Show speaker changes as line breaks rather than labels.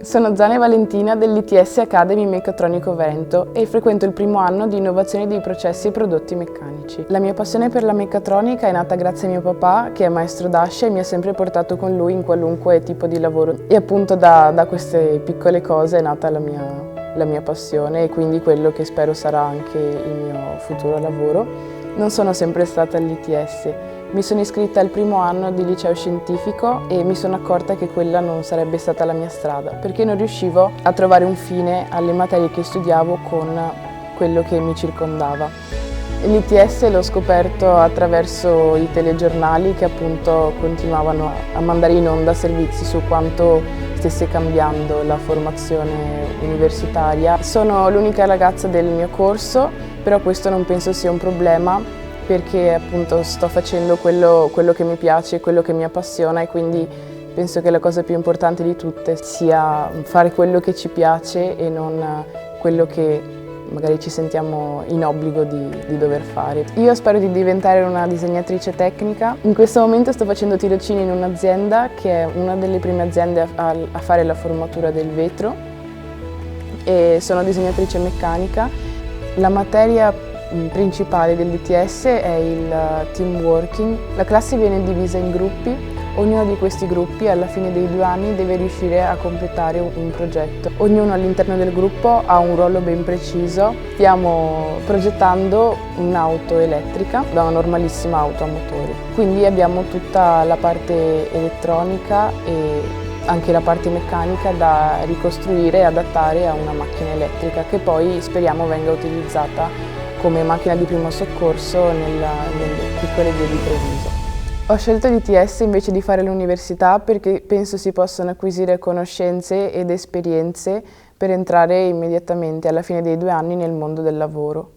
Sono Zane Valentina dell'ITS Academy Meccatronico Veneto e frequento il primo anno di innovazione dei processi e prodotti meccanici. La mia passione per la meccatronica è nata grazie a mio papà, che è maestro d'ascia e mi ha sempre portato con lui in qualunque tipo di lavoro. E appunto da queste piccole cose è nata la mia passione e quindi quello che spero sarà anche il mio futuro lavoro. Non sono sempre stata all'ITS. Mi sono iscritta al primo anno di liceo scientifico e mi sono accorta che quella non sarebbe stata la mia strada, perché non riuscivo a trovare un fine alle materie che studiavo con quello che mi circondava. L'ITS l'ho scoperto attraverso i telegiornali che appunto continuavano a mandare in onda servizi su quanto stesse cambiando la formazione universitaria. Sono l'unica ragazza del mio corso, però questo non penso sia un problema, perché appunto sto facendo quello che mi piace, quello che mi appassiona e quindi penso che la cosa più importante di tutte sia fare quello che ci piace e non quello che magari ci sentiamo in obbligo di dover fare. Io spero di diventare una disegnatrice tecnica. In questo momento sto facendo tirocini in un'azienda che è una delle prime aziende a fare la formatura del vetro e sono disegnatrice meccanica. La materia principale dell'ITS è il team working. La classe viene divisa in gruppi, ognuno di questi gruppi alla fine dei 2 anni deve riuscire a completare un progetto. Ognuno all'interno del gruppo ha un ruolo ben preciso. Stiamo progettando un'auto elettrica da una normalissima auto a motore. Quindi abbiamo tutta la parte elettronica e anche la parte meccanica da ricostruire e adattare a una macchina elettrica che poi speriamo venga utilizzata come macchina di primo soccorso nelle piccole vie di Treviso. Ho scelto l'ITS invece di fare l'università perché penso si possano acquisire conoscenze ed esperienze per entrare immediatamente alla fine dei 2 anni nel mondo del lavoro.